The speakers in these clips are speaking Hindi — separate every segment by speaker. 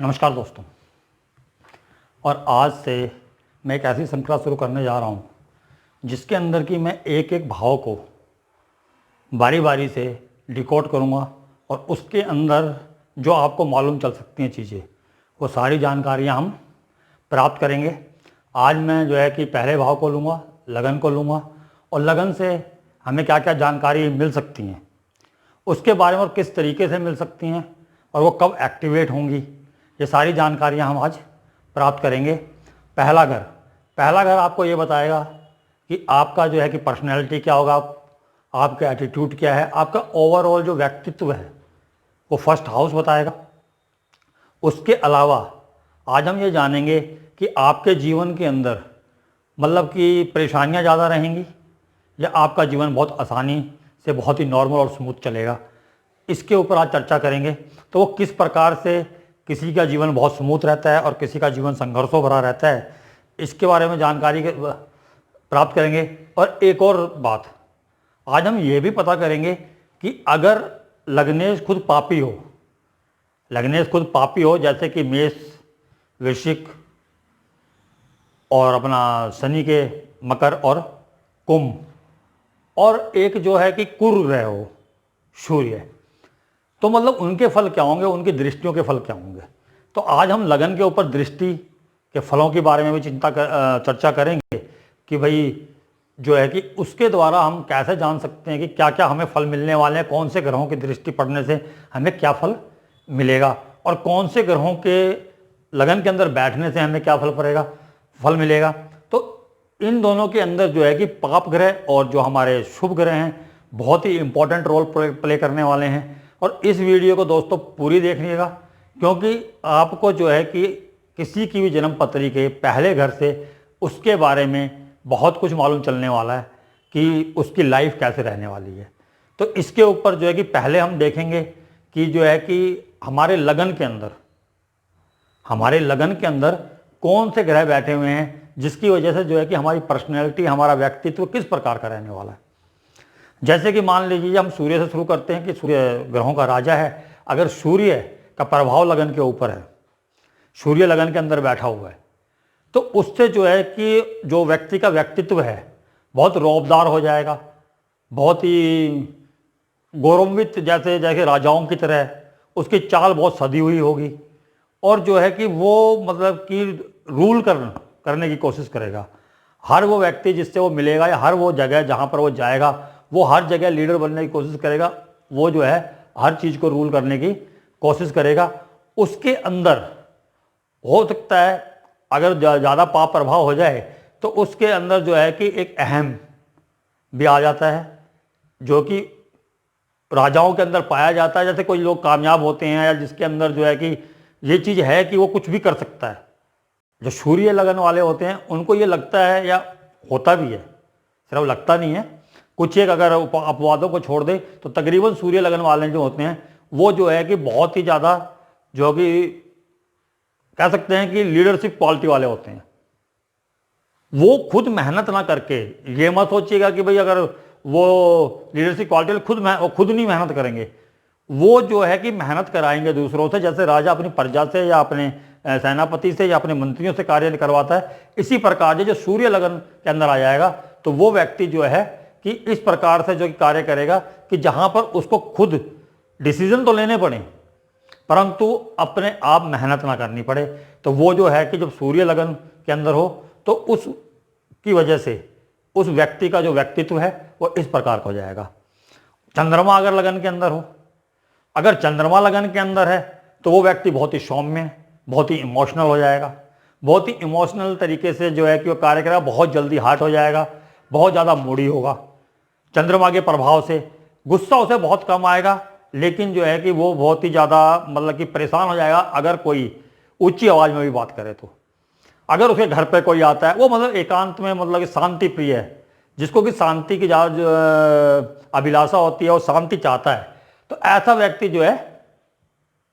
Speaker 1: नमस्कार दोस्तों। और आज से मैं एक ऐसी श्रृंखला शुरू करने जा रहा हूँ जिसके अंदर कि मैं एक एक भाव को बारी बारी से डिकोड करूँगा और उसके अंदर जो आपको मालूम चल सकती हैं चीज़ें, वो सारी जानकारियाँ हम प्राप्त करेंगे। आज मैं जो है कि पहले भाव को लूँगा, लगन को लूँगा, और लगन से हमें क्या क्या जानकारी मिल सकती हैं उसके बारे में, और किस तरीके से मिल सकती हैं और वो कब एक्टिवेट होंगी, ये सारी जानकारियाँ हम आज प्राप्त करेंगे। पहला घर आपको ये बताएगा कि आपका जो है कि पर्सनैलिटी क्या होगा, आपका एटीट्यूड क्या है, आपका ओवरऑल जो व्यक्तित्व है वो फर्स्ट हाउस बताएगा। उसके अलावा आज हम ये जानेंगे कि आपके जीवन के अंदर मतलब कि परेशानियाँ ज़्यादा रहेंगी या आपका जीवन बहुत आसानी से बहुत ही नॉर्मल और स्मूथ चलेगा, इसके ऊपर आज चर्चा करेंगे। तो वो किस प्रकार से किसी का जीवन बहुत स्मूथ रहता है और किसी का जीवन संघर्षों भरा रहता है, इसके बारे में जानकारी प्राप्त करेंगे। और एक और बात, आज हम ये भी पता करेंगे कि अगर लग्नेश खुद पापी हो, जैसे कि मेष, वृश्चिक और अपना शनि के मकर और कुंभ, और एक जो है कि कुर ग्रह हो सूर्य, तो मतलब उनके फल क्या होंगे, उनकी दृष्टियों के फल क्या होंगे। तो आज हम लगन के ऊपर दृष्टि के फलों के बारे में भी चर्चा करेंगे कि भाई जो है कि उसके द्वारा हम कैसे जान सकते हैं कि क्या क्या हमें फल मिलने वाले हैं, कौन से ग्रहों की दृष्टि पड़ने से हमें क्या फल मिलेगा, और कौन से ग्रहों के लगन के अंदर बैठने से हमें क्या फल मिलेगा। तो इन दोनों के अंदर जो है कि पाप ग्रह और जो हमारे शुभ ग्रह हैं बहुत ही इंपॉर्टेंट रोल प्ले करने वाले हैं। और इस वीडियो को दोस्तों पूरी देखिएगा, क्योंकि आपको जो है कि किसी की भी जन्म पत्री के पहले घर से उसके बारे में बहुत कुछ मालूम चलने वाला है कि उसकी लाइफ कैसे रहने वाली है। तो इसके ऊपर जो है कि पहले हम देखेंगे कि जो है कि हमारे लगन के अंदर कौन से ग्रह बैठे हुए हैं, जिसकी वजह से जो है कि हमारी पर्सनैलिटी, हमारा व्यक्तित्व किस प्रकार का रहने वाला है। जैसे कि मान लीजिए हम सूर्य से शुरू करते हैं कि सूर्य ग्रहों का राजा है। अगर सूर्य का प्रभाव लगन के ऊपर है, सूर्य लगन के अंदर बैठा हुआ है, तो उससे जो है कि जो व्यक्ति का व्यक्तित्व है बहुत रौबदार हो जाएगा, बहुत ही गौरवान्वित, जैसे राजाओं की तरह उसकी चाल बहुत सधी हुई होगी, और जो है कि वो मतलब कि रूल करने की कोशिश करेगा। हर वो व्यक्ति जिससे वो मिलेगा या हर वो जगह जहाँ पर वो जाएगा, वो हर जगह लीडर बनने की कोशिश करेगा, वो जो है हर चीज़ को रूल करने की कोशिश करेगा। उसके अंदर हो सकता है अगर ज़्यादा पाप प्रभाव हो जाए तो उसके अंदर जो है कि एक अहम भी आ जाता है, जो कि राजाओं के अंदर पाया जाता है। जैसे कोई लोग कामयाब होते हैं या जिसके अंदर जो है कि ये चीज़ है कि वो कुछ भी कर सकता है। जो सूर्य लगन वाले होते हैं उनको ये लगता है, या होता भी है, सिर्फ लगता नहीं है, कुछ एक अगर अपवादों को छोड़ दे तो तकरीबन सूर्य लगन वाले जो होते हैं वो जो है कि बहुत ही ज़्यादा जो कि कह सकते हैं कि लीडरशिप क्वालिटी वाले होते हैं। वो खुद मेहनत ना करके, ये मत सोचिएगा कि भाई अगर वो लीडरशिप क्वालिटी खुद नहीं मेहनत करेंगे, वो जो है कि मेहनत कराएंगे दूसरों से। जैसे राजा अपनी प्रजा से या अपने सेनापति से या अपने मंत्रियों से कार्य करवाता है, इसी प्रकार जो सूर्य लगन के अंदर आ जाएगा तो वो व्यक्ति जो है कि इस प्रकार से जो कार्य करेगा कि जहां पर उसको खुद डिसीजन तो लेने पड़े परंतु अपने आप मेहनत ना करनी पड़े। तो वो जो है कि जब सूर्य लगन के अंदर हो तो उसकी वजह से उस व्यक्ति का जो व्यक्तित्व है वो इस प्रकार का हो जाएगा। चंद्रमा अगर लगन के अंदर हो, अगर चंद्रमा लगन के अंदर है तो वो व्यक्ति बहुत ही सौम्य, बहुत ही इमोशनल हो जाएगा, बहुत ही इमोशनल तरीके से जो है कि वो कार्य करेगा, बहुत जल्दी हार्ट हो जाएगा, बहुत ज़्यादा मूडी होगा। चंद्रमा के प्रभाव से गुस्सा उसे बहुत कम आएगा, लेकिन जो है कि वो बहुत ही ज़्यादा मतलब कि परेशान हो जाएगा अगर कोई ऊंची आवाज़ में भी बात करे तो। अगर उसके घर पे कोई आता है, वो मतलब एकांत में मतलब कि शांति प्रिय है, जिसको कि शांति की ज़्यादा अभिलाषा होती है और शांति चाहता है, तो ऐसा व्यक्ति जो है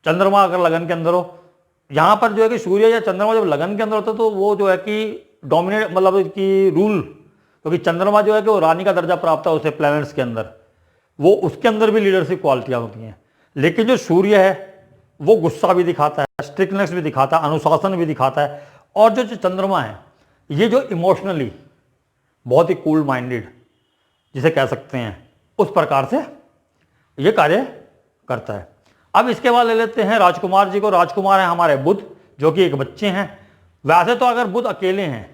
Speaker 1: चंद्रमा अगर लगन के अंदर हो, यहाँ पर जो है कि सूर्य या चंद्रमा जब लगन के अंदर होता है तो वो जो है कि डोमिनेट मतलब कि रूल, क्योंकि चंद्रमा जो है कि वो रानी का दर्जा प्राप्त है उसे प्लैनेट्स के अंदर, वो उसके अंदर भी लीडरशिप क्वालिटियाँ होती हैं। लेकिन जो सूर्य है वो गुस्सा भी दिखाता है, स्ट्रिक्टनेस भी दिखाता है, अनुशासन भी दिखाता है। और जो चंद्रमा है ये जो इमोशनली बहुत ही कूल माइंडेड जिसे कह सकते हैं, उस प्रकार से ये कार्य करता है। अब इसके बाद ले लेते हैं राजकुमार जी को। राजकुमार है हमारे बुध, जो कि एक बच्चे हैं। वैसे तो अगर बुध अकेले हैं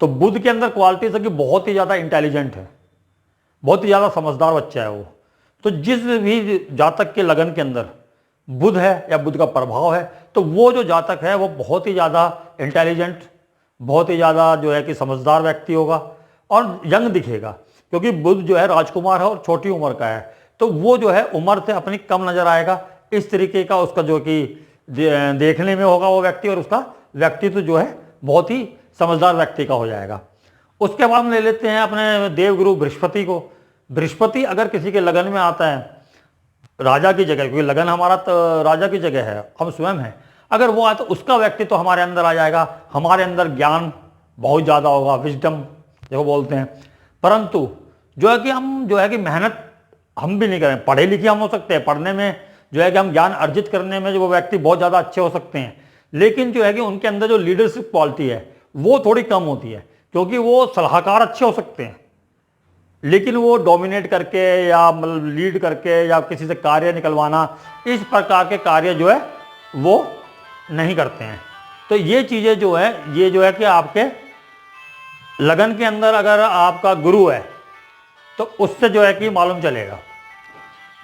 Speaker 1: तो बुध के अंदर क्वालिटीज है कि बहुत ही ज़्यादा इंटेलिजेंट है, बहुत ही ज़्यादा समझदार बच्चा है वो। तो जिस भी जातक के लगन के अंदर बुध है या बुध का प्रभाव है, तो वो जो जातक है वो बहुत ही ज़्यादा इंटेलिजेंट, बहुत ही ज़्यादा जो है कि समझदार व्यक्ति होगा और यंग दिखेगा, क्योंकि बुध जो है राजकुमार है और छोटी उम्र का है। तो वो जो है उम्र से अपनी कम नजर आएगा, इस तरीके का उसका जो कि देखने में होगा वो व्यक्ति, और उसका व्यक्तित्व जो है बहुत ही समझदार व्यक्ति का हो जाएगा। उसके बाद हम ले लेते हैं अपने देवगुरु बृहस्पति को। बृहस्पति अगर किसी के लगन में आता है राजा की जगह, क्योंकि लगन हमारा तो राजा की जगह है, हम स्वयं हैं, अगर वो आए तो उसका व्यक्तित्व तो हमारे अंदर आ जाएगा। हमारे अंदर ज्ञान बहुत ज़्यादा होगा, विजडम जो बोलते हैं। परंतु जो है कि हम जो है कि मेहनत हम भी नहीं करें, पढ़े लिखे हम हो सकते हैं, पढ़ने में जो है कि हम ज्ञान अर्जित करने में जो वो व्यक्ति बहुत ज़्यादा अच्छे हो सकते हैं, लेकिन जो है कि उनके अंदर जो लीडरशिप क्वालिटी है वो थोड़ी कम होती है, क्योंकि वो सलाहकार अच्छे हो सकते हैं लेकिन वो डोमिनेट करके या मतलब लीड करके या किसी से कार्य निकलवाना, इस प्रकार के कार्य जो है वो नहीं करते हैं। तो ये चीज़ें जो है, ये जो है कि आपके लगन के अंदर अगर आपका गुरु है तो उससे जो है कि मालूम चलेगा।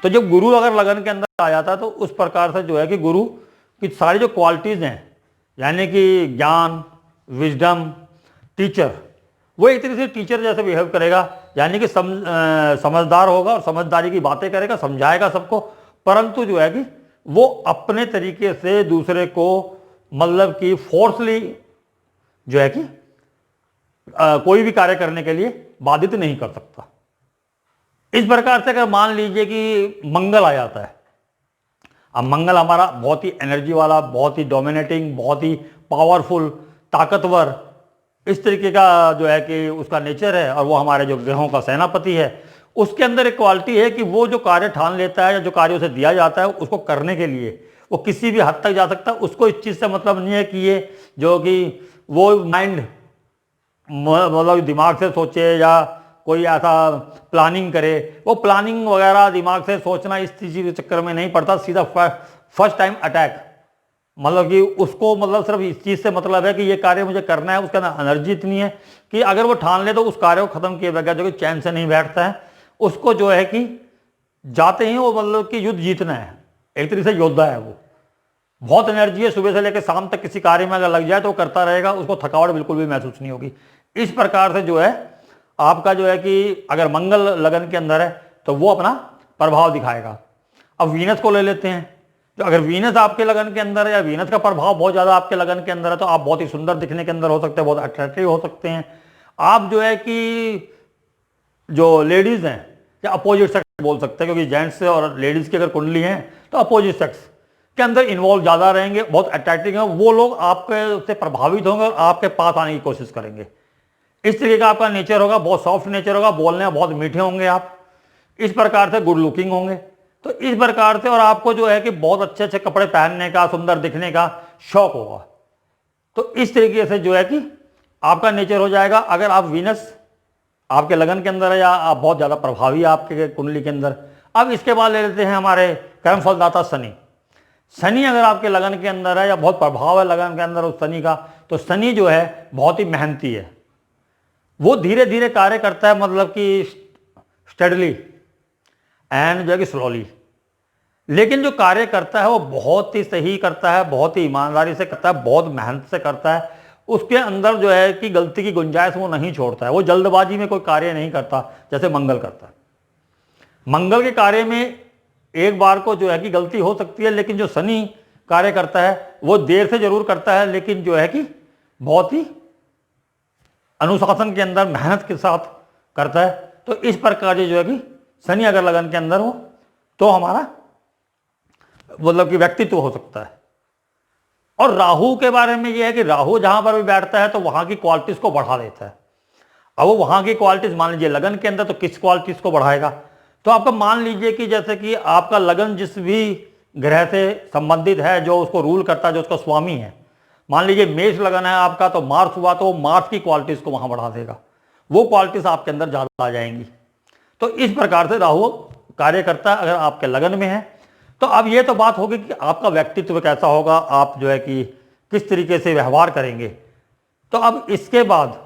Speaker 1: तो जब गुरु अगर लगन के अंदर आ जाता है तो उस प्रकार से जो है कि गुरु की सारी जो क्वालिटीज़ हैं, यानी कि ज्ञान, विजडम, टीचर, वो एक तरीके से टीचर जैसे बिहेव करेगा, यानी कि समझदार होगा और समझदारी की बातें करेगा, समझाएगा सबको, परंतु जो है कि वो अपने तरीके से दूसरे को मतलब कि फोर्सली जो है कि कोई भी कार्य करने के लिए बाधित नहीं कर सकता। इस प्रकार से अगर मान लीजिए कि मंगल आ जाता है, अब मंगल हमारा बहुत ही एनर्जी वाला, बहुत ही डोमिनेटिंग, बहुत ही पावरफुल, ताकतवर, इस तरीके का जो है कि उसका नेचर है, और वो हमारे जो ग्रहों का सेनापति है, उसके अंदर एक क्वालिटी है कि वो जो कार्य ठान लेता है या जो कार्य उसे दिया जाता है उसको करने के लिए वो किसी भी हद तक जा सकता है। उसको इस चीज़ से मतलब नहीं है कि ये जो कि वो माइंड मतलब दिमाग से सोचे या कोई ऐसा प्लानिंग करे, वो प्लानिंग वगैरह दिमाग से सोचना इस चीज़ के चक्कर में नहीं पड़ता, सीधा फर्स्ट टाइम अटैक, मतलब कि उसको मतलब सिर्फ इस चीज़ से मतलब है कि ये कार्य मुझे करना है। उसके अंदर एनर्जी इतनी है कि अगर वो ठान ले तो उस कार्य को खत्म किए बगैर जो कि चैन से नहीं बैठता है। उसको जो है कि जाते ही वो मतलब कि युद्ध जीतना है, एक तरीके से योद्धा है वो, बहुत एनर्जी है, सुबह से लेकर शाम तक किसी कार्य में अगर लग जाए तो वो करता रहेगा, उसको थकावट बिल्कुल भी महसूस नहीं होगी। इस प्रकार से जो है आपका जो है कि अगर मंगल लगन के अंदर है तो वो अपना प्रभाव दिखाएगा। अब वीनस को ले लेते हैं, तो अगर वीनस आपके लगन के अंदर है या वीनस का प्रभाव बहुत ज़्यादा आपके लगन के अंदर है तो आप बहुत ही सुंदर दिखने के अंदर हो सकते हैं, बहुत अट्रैक्टिव हो सकते हैं। आप जो है कि जो लेडीज़ हैं या अपोजिट सेक्स बोल सकते हैं, क्योंकि जेंट्स और लेडीज़ की अगर कुंडली हैं तो अपोजिट सेक्स के अंदर इन्वॉल्व ज़्यादा रहेंगे, बहुत अट्रैक्टिव हैं, वो लोग आपके से प्रभावित होंगे और आपके पास आने की कोशिश करेंगे। इस तरीके का आपका नेचर होगा, बहुत सॉफ्ट नेचर होगा, बोलने में बहुत मीठे होंगे आप, इस प्रकार से गुड लुकिंग होंगे। तो इस प्रकार से और आपको जो है कि बहुत अच्छे अच्छे कपड़े पहनने का, सुंदर दिखने का शौक होगा। तो इस तरीके से जो है कि आपका नेचर हो जाएगा अगर आप वीनस आपके लगन के अंदर है या आप बहुत ज़्यादा प्रभावी आपके कुंडली के अंदर। अब इसके बाद ले लेते हैं हमारे कर्म फलदाता शनि। शनि अगर आपके लगन के अंदर है या बहुत प्रभाव है लगन के अंदर उस शनि का, तो शनि जो है बहुत ही मेहनती है, वो धीरे धीरे कार्य करता है, मतलब कि स्टडली एंड जो है कि स्लोली, लेकिन जो कार्य करता है वो बहुत ही सही करता है, बहुत ही ईमानदारी से करता है, बहुत मेहनत से करता है। उसके अंदर जो है कि गलती की गुंजाइश वो नहीं छोड़ता है, वो जल्दबाजी में कोई कार्य नहीं करता जैसे मंगल करता है। मंगल के कार्य में एक बार को जो है कि गलती हो सकती है, लेकिन जो शनि कार्य करता है वो देर से जरूर करता है, लेकिन जो है कि बहुत ही अनुशासन के अंदर मेहनत के साथ करता है। तो इस प्रकार जो है कि शनि अगर लगन के अंदर हो तो हमारा मतलब कि व्यक्तित्व हो सकता है। और राहु के बारे में यह है कि राहु जहां पर भी बैठता है तो वहां की क्वालिटीज को बढ़ा देता है। अब वो वहां की क्वालिटीज मान लीजिए लगन के अंदर, तो किस क्वालिटीज को बढ़ाएगा, तो आपका मान लीजिए कि जैसे कि आपका लगन जिस भी ग्रह से संबंधित है, जो उसको रूल करता है, जो उसका स्वामी है। मान लीजिए मेष लगन है आपका, तो मार्स हुआ तो मार्स की क्वालिटीज को वहां बढ़ा देगा, वो क्वालिटीज आपके अंदर ज्यादा आ जाएंगी। तो इस प्रकार से राहु कार्य करता है अगर आपके लगन में है। तो अब ये तो बात होगी कि आपका व्यक्तित्व कैसा होगा, आप जो है कि किस तरीके से व्यवहार करेंगे। तो अब इसके बाद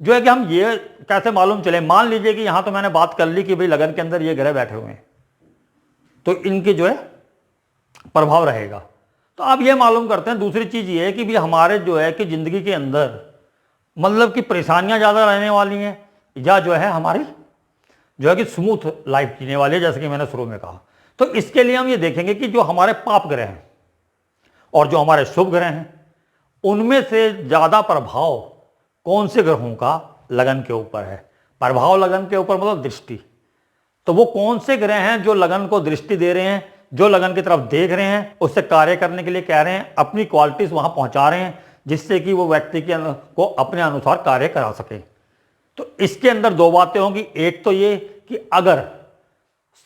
Speaker 1: जो है कि हम ये कैसे मालूम चले, मान लीजिए कि यहां तो मैंने बात कर ली कि भाई लगन के अंदर ये ग्रह बैठे हुए हैं, तो इनके जो है प्रभाव रहेगा। तो अब ये मालूम करते हैं, दूसरी चीज ये है कि भी हमारे जो है कि जिंदगी के अंदर मतलब कि परेशानियां ज्यादा रहने वाली हैं, या जो है हमारी जो है कि स्मूथ लाइफ जीने वाली है, जैसे कि मैंने शुरू में कहा। तो इसके लिए हम ये देखेंगे कि जो हमारे पाप ग्रह हैं और जो हमारे शुभ ग्रह हैं, उनमें से ज्यादा प्रभाव कौन से ग्रहों का लगन के ऊपर है। प्रभाव लगन के ऊपर मतलब दृष्टि, तो वो कौन से ग्रह हैं जो लगन को दृष्टि दे रहे हैं, जो लगन की तरफ देख रहे हैं, उससे कार्य करने के लिए कह रहे हैं, अपनी क्वालिटीज वहां पहुंचा रहे हैं, जिससे कि वो व्यक्ति को अपने अनुसार कार्य करा सके। तो इसके अंदर दो बातें होंगी, एक तो ये कि अगर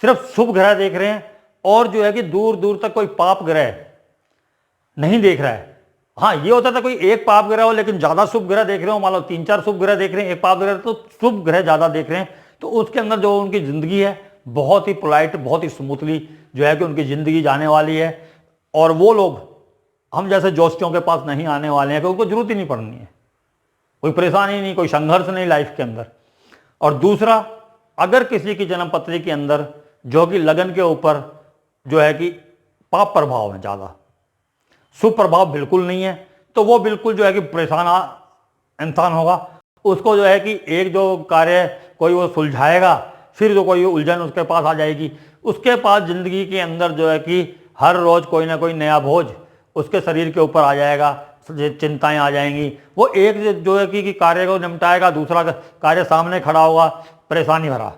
Speaker 1: सिर्फ शुभ ग्रह देख रहे हैं और जो है कि दूर दूर तक कोई पाप ग्रह नहीं देख रहा है। हाँ, ये होता था कोई एक पाप ग्रह हो लेकिन ज्यादा शुभ ग्रह देख रहे हो, मान लो 3-4 शुभ ग्रह देख रहे हैं, एक पाप ग्रह, तो शुभ ग्रह ज्यादा देख रहे हैं, तो उसके अंदर जो उनकी जिंदगी है बहुत ही पोलाइट, बहुत ही स्मूथली जो है कि उनकी जिंदगी जाने वाली है। और वो लोग हम जैसे जोशियों के पास नहीं आने वाले हैं, क्योंकि उनको जरूरत ही नहीं पड़नी है, कोई परेशानी नहीं, कोई संघर्ष नहीं लाइफ के अंदर। और दूसरा, अगर किसी की जन्म पत्री के अंदर जो कि लगन के ऊपर जो है कि पाप प्रभाव है ज्यादा, शुभ प्रभाव बिल्कुल नहीं है, तो वो बिल्कुल जो है कि परेशान इंसान होगा। उसको जो है कि एक जो कार्य कोई वो सुलझाएगा, फिर जो कोई उलझन उसके पास आ जाएगी, उसके पास जिंदगी के अंदर जो है कि हर रोज कोई ना कोई नया बोझ उसके शरीर के ऊपर आ जाएगा, चिंताएं आ जाएंगी। वो एक जो है कि कार्य को निपटाएगा, दूसरा कार्य सामने खड़ा होगा, परेशानी भरा।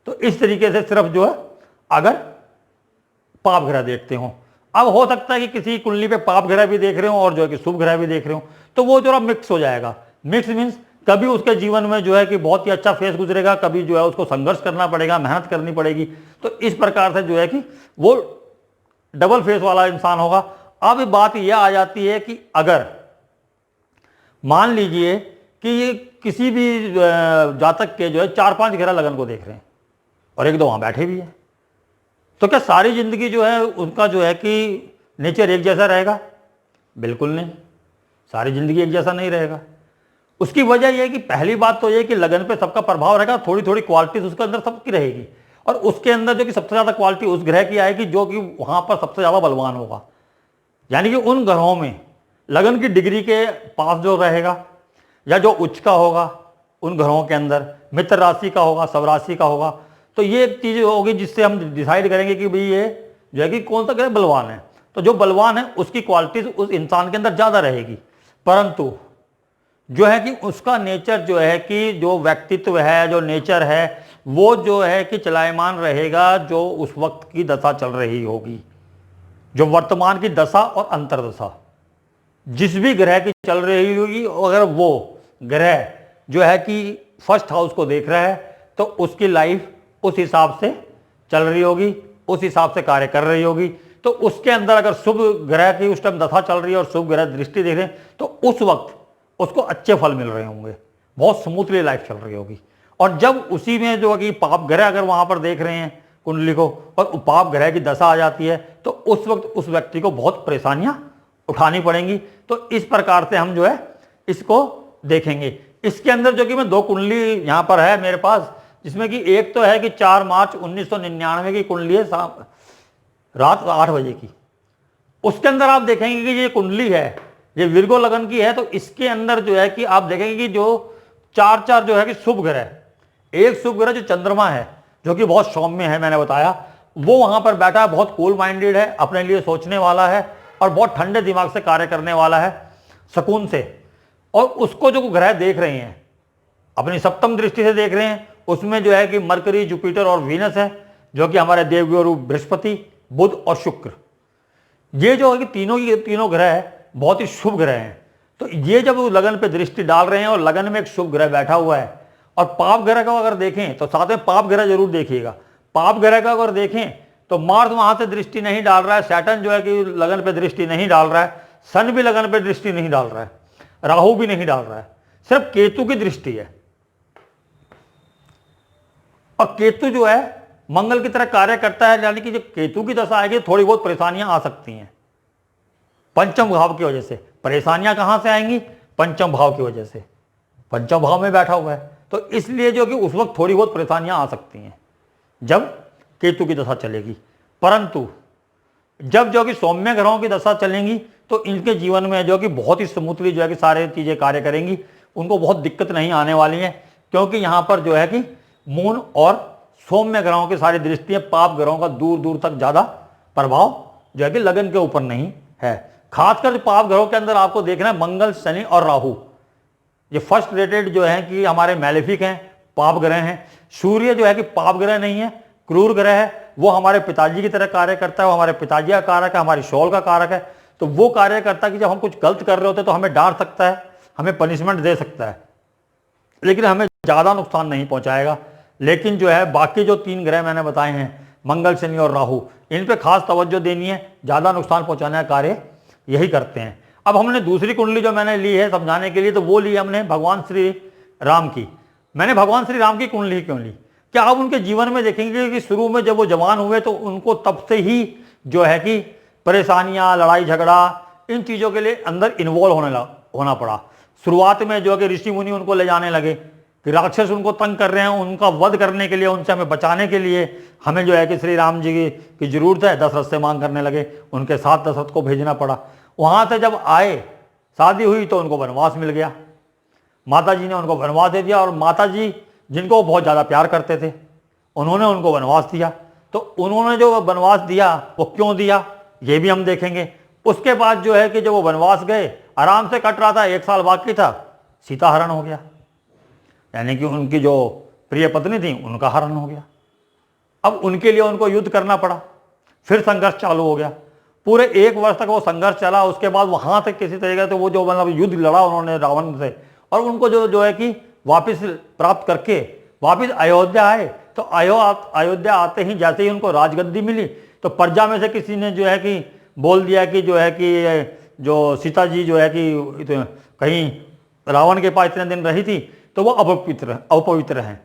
Speaker 1: तो इस तरीके से सिर्फ जो है अगर पाप ग्रह देखते हो, अब हो सकता है कि किसी कुंडली पे पाप ग्रह भी देख रहे हो और जो है कि शुभ ग्रह भी देख रहे हो, तो वो जरा मिक्स हो जाएगा। मिक्स मीन्स कभी उसके जीवन में जो है कि बहुत ही अच्छा फेस गुजरेगा, कभी जो है उसको संघर्ष करना पड़ेगा, मेहनत करनी पड़ेगी। तो इस प्रकार से जो है कि वो डबल फेस वाला इंसान होगा। अब बात यह आ जाती है कि अगर मान लीजिए कि ये किसी भी जातक के जो है 4-5 ग्रह लगन को देख रहे हैं और एक दो वहां बैठे भी हैं, तो क्या सारी जिंदगी जो है उनका जो है कि नेचर एक जैसा रहेगा? बिल्कुल नहीं, सारी जिंदगी एक जैसा नहीं रहेगा। उसकी वजह यह है कि पहली बात तो यह कि लगन पे सबका प्रभाव रहेगा, थोड़ी थोड़ी क्वालिटीज उसके अंदर सबकी रहेगी, और उसके अंदर जो कि सबसे ज्यादा क्वालिटी उस ग्रह की आएगी जो कि वहां पर सबसे ज्यादा बलवान होगा। यानी कि उन ग्रहों में लगन की डिग्री के पास जो रहेगा या जो उच्च का होगा, उन ग्रहों के अंदर मित्र राशि का होगा, सब राशि का होगा। तो ये एक चीज होगी जिससे हम डिसाइड करेंगे कि भाई ये जो है कि कौन सा ग्रह बलवान है। तो जो बलवान है उसकी क्वालिटीज उस इंसान के अंदर ज्यादा रहेगी, परंतु जो है कि उसका नेचर जो है कि जो व्यक्तित्व है, जो नेचर है, वो जो है कि चलायमान रहेगा जो उस वक्त की दशा चल रही होगी, जो वर्तमान की दशा और अंतरदशा जिस भी ग्रह की चल रही होगी। अगर वो ग्रह जो है कि फर्स्ट हाउस को देख रहा है तो उसकी लाइफ उस हिसाब से चल रही होगी, उस हिसाब से कार्य कर रही होगी। तो उसके अंदर अगर शुभ ग्रह की उस टाइम दशा चल रही है और शुभ ग्रह दृष्टि देख रहे हैं तो उस वक्त उसको अच्छे फल मिल रहे होंगे, बहुत स्मूथली लाइफ चल रही होगी। और जब उसी में जो है कि पाप ग्रह अगर वहां पर देख रहे हैं कुंडली को और पाप ग्रह की दशा आ जाती है तो उस वक्त उस व्यक्ति को बहुत परेशानियां उठानी पड़ेंगी। तो इस प्रकार से हम जो है इसको देखेंगे। इसके अंदर जो कि मैं 2 कुंडली यहां पर है मेरे पास, जिसमें कि एक तो है कि 4 मार्च 1999 की कुंडली है, रात 8 बजे की। उसके अंदर आप देखेंगे कि ये कुंडली है, ये विर्गो लगन की है। तो इसके अंदर जो है कि आप देखेंगे कि जो 4 जो है कि शुभ ग्रह, एक शुभ ग्रह जो चंद्रमा है जो कि बहुत सौम्य है, मैंने बताया, वो वहां पर बैठा है, बहुत कूल माइंडेड है, अपने लिए सोचने वाला है और बहुत ठंडे दिमाग से कार्य करने वाला है, सुकून से। और उसको जो ग्रह देख रहे हैं अपनी सप्तम दृष्टि से देख रहे हैं, उसमें जो है कि मरकरी, जुपिटर और वीनस है, जो कि हमारे देवगुरु बृहस्पति, बुध और शुक्र। ये जो है कि तीनों ग्रह बहुत ही शुभ ग्रह हैं। तो ये जब लगन पे दृष्टि डाल रहे हैं और लगन में एक शुभ ग्रह बैठा हुआ है, और पाप ग्रह का अगर देखें तो साथ में पाप ग्रह जरूर देखिएगा। पाप ग्रह का अगर देखें तो मार्स वहां से दृष्टि नहीं डाल रहा है, सैटर्न जो है कि लगन पे दृष्टि नहीं डाल रहा है, सन भी लगन पे दृष्टि नहीं डाल रहा है, राहु भी नहीं डाल रहा है, सिर्फ केतु की दृष्टि है। और केतु जो है मंगल की तरह कार्य करता है, यानी कि जब केतु की दशा आएगी थोड़ी बहुत परेशानियां आ सकती हैं पंचम भाव की वजह से। परेशानियां कहां से आएंगी? पंचम भाव की वजह से, पंचम भाव में बैठा हुआ है, तो इसलिए जो कि उस वक्त थोड़ी बहुत परेशानियां आ सकती हैं जब केतु की दशा चलेगी। परंतु जब जो कि सौम्य ग्रहों की दशा चलेंगी तो इनके जीवन में जो कि बहुत ही स्मूथली जो है कि सारी चीजें कार्य करेंगी, उनको बहुत दिक्कत नहीं आने वाली है, क्योंकि यहां पर जो है कि मून और सौम्य ग्रहों की सारी दृष्टियां पाप ग्रहों का दूर दूर तक ज्यादा प्रभाव जो है कि लगन के ऊपर नहीं है। खासकर पाप ग्रहों के अंदर आपको देखना है मंगल, शनि और राहु, ये फर्स्ट रेटेड जो है कि हमारे मैलेफिक हैं, पाप ग्रह हैं। सूर्य जो है कि पाप ग्रह नहीं है, क्रूर ग्रह है, वो हमारे पिताजी की तरह कार्य करता है, वो हमारे पिताजी का कारक है, हमारी शौल का कारक है। तो वो कार्य करता है कि जब हम कुछ गलत कर रहे होते हैं तो हमें डांट सकता है, हमें पनिशमेंट दे सकता है, लेकिन हमें ज्यादा नुकसान नहीं पहुंचाएगा। लेकिन जो है बाकी जो 3 ग्रह मैंने बताए हैं, मंगल, शनि और राहु, इन पे खास तवज्जो देनी है, ज्यादा नुकसान पहुंचाने का कार्य यही करते हैं। अब हमने दूसरी कुंडली जो मैंने ली है समझाने के लिए, तो वो ली हमने भगवान श्री राम की। मैंने भगवान श्री राम की कुंडली क्यों ली? क्या आप उनके जीवन में देखेंगे कि शुरू में जब वो जवान हुए तो उनको तब से ही जो है कि परेशानियां, लड़ाई झगड़ा, इन चीजों के लिए अंदर इन्वॉल्व होना पड़ा। शुरुआत में जो है कि ऋषि मुनि उनको ले जाने लगे कि राक्षस उनको तंग कर रहे हैं, उनका वध करने के लिए, उनसे हमें बचाने के लिए हमें जो है कि श्री राम जी की जरूरत है। दशरथ से मांग करने लगे, उनके साथ दशरथ को भेजना पड़ा। वहां से जब आए, शादी हुई तो उनको वनवास मिल गया, माता जी ने उनको वनवास दे दिया। और माता जी जिनको बहुत ज़्यादा प्यार करते थे, उन्होंने उनको वनवास दिया। तो उन्होंने जो वनवास दिया वो क्यों दिया ये भी हम देखेंगे। उसके बाद जो है कि जब वो वनवास गए, आराम से कट रहा था, 1 साल बाकी था, सीता हरण हो गया, यानी कि उनकी जो प्रिय पत्नी थी उनका हरण हो गया। अब उनके लिए उनको युद्ध करना पड़ा, फिर संघर्ष चालू हो गया। पूरे 1 वर्ष तक वो संघर्ष चला। उसके बाद वहां तक किसी तरीके से वो जो मतलब युद्ध लड़ा उन्होंने रावण से, और उनको जो है कि वापस प्राप्त करके वापस अयोध्या आए। तो अयोध्या आते ही जैसे ही उनको राजगद्दी मिली तो प्रजा में से किसी ने जो है कि बोल दिया कि जो है कि जो सीता जी जो है कि कहीं रावण के पास इतने दिन रही थी तो वो अपवित्र हैं।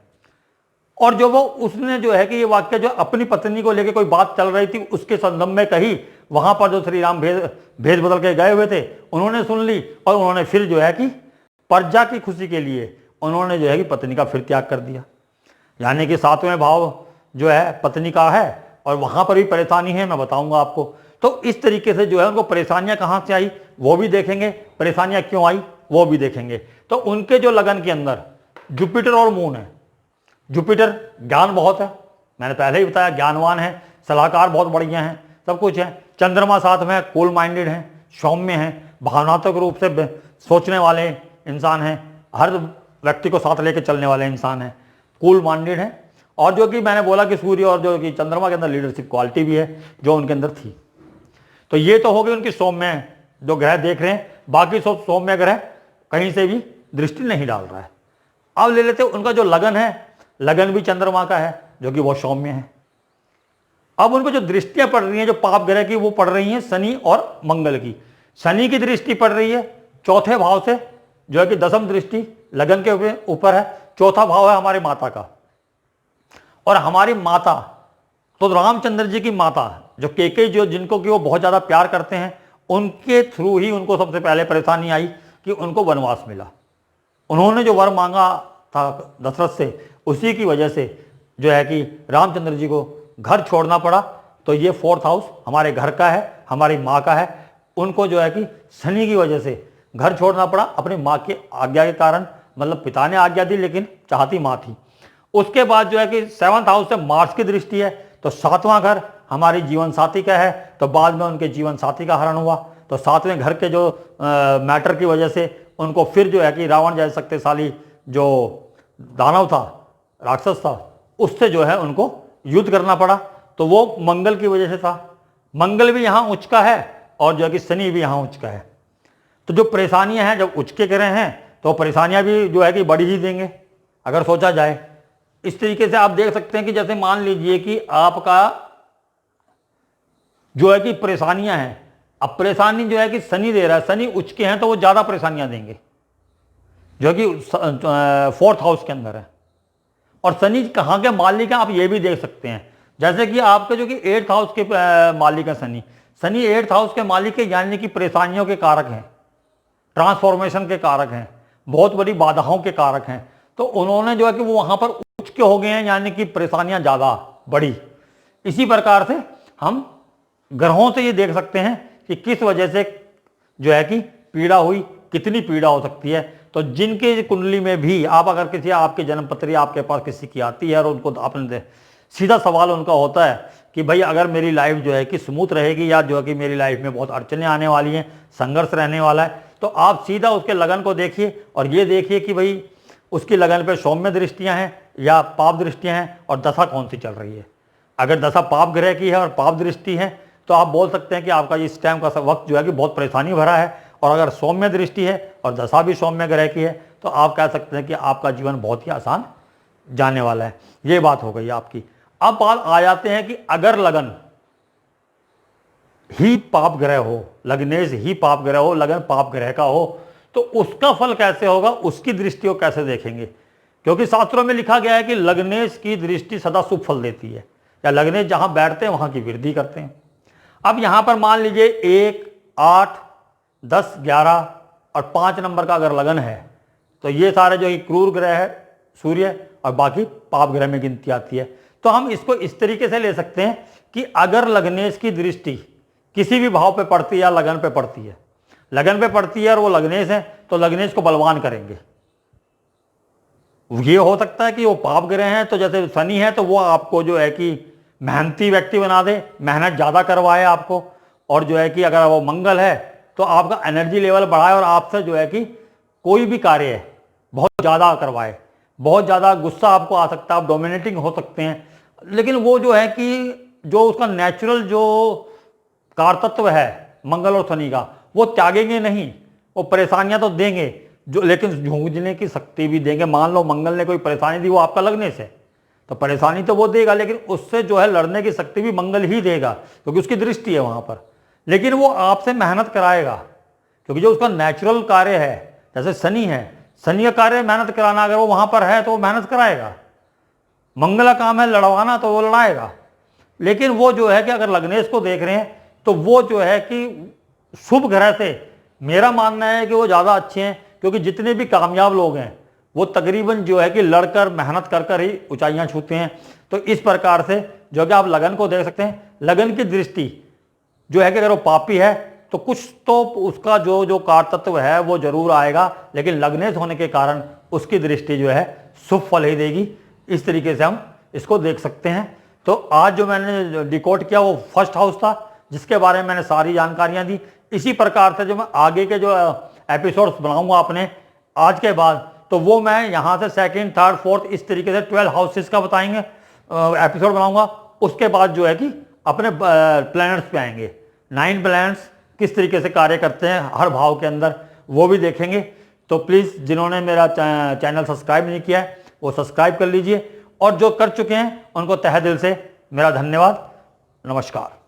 Speaker 1: और जो वो उसने जो है कि ये वाक्य जो अपनी पत्नी को लेकर कोई बात चल रही थी उसके संदर्भ में कही, वहां पर जो श्री राम भेष बदल के गए हुए थे उन्होंने सुन ली, और उन्होंने फिर जो है कि प्रजा की खुशी के लिए उन्होंने जो है कि पत्नी का फिर त्याग कर दिया। यानी कि 7वें भाव जो है पत्नी का है, और वहां पर भी परेशानी है, मैं बताऊंगा आपको। तो इस तरीके से जो है उनको परेशानियां कहां से आई वो भी देखेंगे, परेशानियां क्यों आई वो भी देखेंगे। तो उनके जो लगन के अंदर जुपिटर और मून है। जुपिटर ज्ञान बहुत है, मैंने पहले ही बताया, ज्ञानवान है, सलाहकार बहुत बढ़िया हैं, सब कुछ है। चंद्रमा साथ में कूल माइंडेड हैं, सौम्य हैं, भावनात्मक रूप से सोचने वाले इंसान हैं, हर व्यक्ति को साथ लेकर चलने वाले इंसान हैं, कूल माइंडेड हैं। और जो कि मैंने बोला कि सूर्य और जो कि चंद्रमा के अंदर लीडरशिप क्वालिटी भी है जो उनके अंदर थी। तो ये तो हो गई उनकी सौम्य जो ग्रह देख रहे हैं। बाकी सब सौम्य ग्रह कहीं से भी दृष्टि नहीं डाल रहा है। अब ले लेते उनका जो लगन है, लगन भी चंद्रमा का है जो कि बहुत सौम्य है। अब उनको जो दृष्टियां पड़ रही हैं जो पाप ग्रह की, वो पड़ रही हैं शनि और मंगल की। शनि की दृष्टि पड़ रही है 4थे भाव से, जो है कि 10वीं दृष्टि लगन के ऊपर है। 4था भाव है हमारी माता का, और हमारी माता तो रामचंद्र जी की माता जो केकई, जो जिनको कि वो बहुत ज्यादा प्यार करते हैं, उनके थ्रू ही उनको सबसे पहले परेशानी आई कि उनको वनवास मिला। उन्होंने जो वर मांगा था दशरथ से, उसी की वजह से जो है कि रामचंद्र जी को घर छोड़ना पड़ा। तो ये 4th हाउस हमारे घर का है, हमारी माँ का है। उनको जो है कि शनि की वजह से घर छोड़ना पड़ा अपनी माँ की आज्ञा के कारण, मतलब पिता ने आज्ञा दी लेकिन चाहती माँ थी। उसके बाद जो है कि 7th हाउस से मार्स की दृष्टि है, तो 7वां घर हमारी जीवन साथी का है। तो बाद में उनके जीवन साथी का हरण हुआ। तो 7वें घर के जो मैटर की वजह से उनको फिर जो है कि रावण जैसे शक्तिशाली जो दानव था, राक्षस था, उससे जो है उनको युद्ध करना पड़ा। तो वो मंगल की वजह से था। मंगल भी यहाँ उच्च का है और जो है कि शनि भी यहाँ उच्च का है। तो जो परेशानियां हैं जब उच्च के ग्रह हैं तो परेशानियां भी जो है कि बढ़ी ही देंगे अगर सोचा जाए। इस तरीके से आप देख सकते हैं कि जैसे मान लीजिए कि आपका जो है कि परेशानियां हैं। अब परेशानी जो है कि शनि दे रहा है, शनि उच्च के हैं तो वो ज़्यादा परेशानियां देंगे, जो कि 4th हाउस के अंदर है। और शनि कहाँ के मालिक है आप ये भी देख सकते हैं, जैसे कि आपके जो कि 8th हाउस के मालिक है शनि। शनि 8th हाउस के मालिक है, यानी कि परेशानियों के कारक हैं, ट्रांसफॉर्मेशन के कारक हैं, बहुत बड़ी बाधाओं के कारक हैं। तो उन्होंने जो है कि वो वहां पर उच्च के हो गए हैं, यानी कि परेशानियां ज़्यादा बड़ी। इसी प्रकार से हम ग्रहों से ये देख सकते हैं कि किस वजह से जो है कि पीड़ा हुई, कितनी पीड़ा हो सकती है। तो जिनके कुंडली में भी आप अगर किसी आपकी जन्मपत्री आपके पास किसी की आती है और उनको आपने सीधा सवाल उनका होता है कि भाई अगर मेरी लाइफ जो है कि स्मूथ रहेगी या जो है कि मेरी लाइफ में बहुत अड़चने आने वाली हैं, संघर्ष रहने वाला है, तो आप सीधा उसके लगन को देखिए और ये देखिए कि भाई उसकी लगन पे सौम्य दृष्टियां हैं या पाप दृष्टियां हैं और दशा कौन सी चल रही है। अगर दशा पाप ग्रह की है और पाप दृष्टि है तो आप बोल सकते हैं कि आपका इस टाइम का वक्त जो है कि बहुत परेशानी भरा है। और अगर सौम्य दृष्टि है और दशा भी सौम्य ग्रह की है तो आप कह सकते हैं कि आपका जीवन बहुत ही आसान जाने वाला है। ये बात हो गई आपकी। अब बात आ जाते हैं कि अगर लगन ही पाप ग्रह हो, लग्नेश ही पाप ग्रह हो, लगन पाप ग्रह का हो, तो उसका फल कैसे होगा, उसकी दृष्टि को कैसे देखेंगे। क्योंकि शास्त्रों में लिखा गया है कि लग्नेश की दृष्टि सदा शुभ फल देती है, या लग्नेश जहां बैठते हैं वहां की वृद्धि करते हैं। अब यहां पर मान लीजिए 1, 8, 10, 11 और 5 नंबर का अगर लगन है तो ये सारे जो क्रूर ग्रह है सूर्य और बाकी पाप ग्रह में गिनती आती है। तो हम इसको इस तरीके से ले सकते हैं कि अगर लग्नेश की दृष्टि किसी भी भाव पे पड़ती है या लगन पे पड़ती है, लगन पे पड़ती है और वो लग्नेश है तो लग्नेश को बलवान करेंगे। ये हो सकता है कि वो पाप ग्रह हैं, तो जैसे शनि है तो वो आपको जो है कि मेहनती व्यक्ति बना दे, मेहनत ज़्यादा करवाए आपको। और जो है कि अगर वो मंगल है तो आपका एनर्जी लेवल बढ़ाए और आपसे जो है कि कोई भी कार्य है बहुत ज़्यादा करवाए, बहुत ज़्यादा गुस्सा आपको आ सकता है, आप डोमिनेटिंग हो सकते हैं। लेकिन वो जो है कि जो उसका नेचुरल जो कारतत्व है मंगल और शनि का, वो त्यागेंगे नहीं, वो परेशानियां तो देंगे जो, लेकिन जूझने की शक्ति भी देंगे। मान लो मंगल ने कोई परेशानी दी, वो आपका लगने से, तो परेशानी तो वो देगा, लेकिन उससे जो है लड़ने की शक्ति भी मंगल ही देगा क्योंकि उसकी दृष्टि है वहां पर। लेकिन वो आपसे मेहनत कराएगा क्योंकि जो उसका नेचुरल कार्य है, जैसे शनि है, शनि का कार्य मेहनत कराना, अगर वो वहां पर है तो वो मेहनत कराएगा। मंगल का काम है लड़वाना, तो वो लड़ाएगा। लेकिन वो जो है कि अगर लग्नेश को देख रहे हैं तो वो जो है कि शुभ ग्रह से मेरा मानना है कि वो ज़्यादा अच्छे हैं, क्योंकि जितने भी कामयाब लोग हैं वो तकरीबन जो है कि लड़कर मेहनत कर कर ही ऊंचाइयां छूते हैं। तो इस प्रकार से जो कि आप लगन को देख सकते हैं, लगन की दृष्टि जो है कि अगर वो पापी है तो कुछ तो उसका जो जो कारतत्व है वो जरूर आएगा, लेकिन लग्नेश होने के कारण उसकी दृष्टि जो है शुभ फल ही देगी। इस तरीके से हम इसको देख सकते हैं। तो आज जो मैंने डिकोड किया वो फर्स्ट हाउस था, जिसके बारे में मैंने सारी जानकारियां दी। इसी प्रकार से जो मैं आगे के जो एपिसोड्स बनाऊंगा अपने आज के बाद, तो वो मैं यहाँ से 2nd, 3rd, 4th इस तरीके से 12 हाउसेस का बताएंगे एपिसोड बनाऊंगा। उसके बाद जो है कि अपने प्लैनेट्स पे आएंगे, 9 प्लैनेट्स किस तरीके से कार्य करते हैं हर भाव के अंदर, वो भी देखेंगे। तो प्लीज़ जिन्होंने मेरा चैनल सब्सक्राइब नहीं किया है वो सब्सक्राइब कर लीजिए, और जो कर चुके हैं उनको तहे दिल से मेरा धन्यवाद। नमस्कार।